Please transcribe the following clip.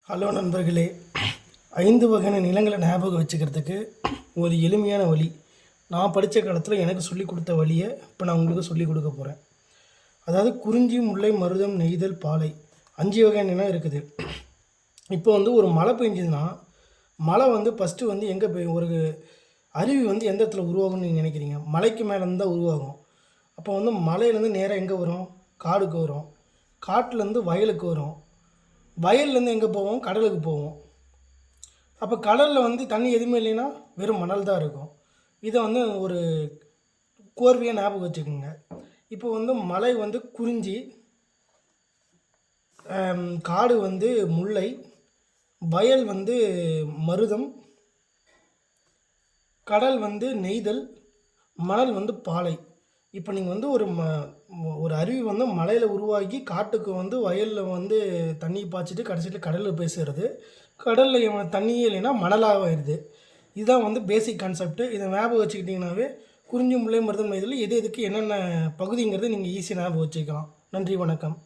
Hello நண்பர்களே, 5 வகையான நிலங்களை ஞாபகம் வச்சுக்கிறதுக்கு ஒரு எளிமையான வழி. நான் படித்த காலத்தில் எனக்கு சொல்லிக் கொடுத்த வழியை இப்போ நான் உங்களுக்கு சொல்லிக் கொடுக்க போகிறேன். அதாவது குறிஞ்சி, முல்லை, மருதம், நெய்தல், பாலை 5 வகையான நிலம் இருக்குது. இப்போ ஒரு மழை பெஞ்சதுன்னா மழை ஃபஸ்ட்டு எங்கே போய் ஒரு அருவி எந்த இடத்துல உருவாகும்னு நீங்கள் நினைக்கிறீங்க? மலைக்கு மேலேருந்து தான் உருவாகும். அப்போ மலையிலேருந்து நேராக எங்கே வரும்? காடுக்கு வரும். காட்டிலேருந்து வயலுக்கு வரும். வயல்லேருந்து எங்கே போவோம்? கடலுக்கு போவோம். அப்போ கடலில் தண்ணி எதுவுமே இல்லைன்னா வெறும் மணல் தான் இருக்கும். இதை ஒரு கோர்வையாக ஞாபகம் வச்சுக்கோங்க. இப்போ மலை குறிஞ்சி, காடு முல்லை, வயல் மருதம், கடல் நெய்தல், மணல் பாலை. இப்போ நீங்கள் ஒரு அருவி மலையில் உருவாகி காட்டுக்கு வயலில் தண்ணி பாய்ச்சிட்டு கடைசியில் கடலில் போய் சேருது. கடலில் தண்ணியே இல்லைன்னா மணலாக ஆயிடுது. இதுதான் பேசிக் கான்செப்ட்டு. இதை ஞாபகம் வச்சுக்கிட்டிங்கனாவே குறிஞ்சி, முல்லை, மருதம், நெய்தல் எது எதுக்கு என்னென்ன பகுதிங்கிறது நீங்கள் ஈஸியாக ஞாபகம் வச்சுக்கலாம். நன்றி, வணக்கம்.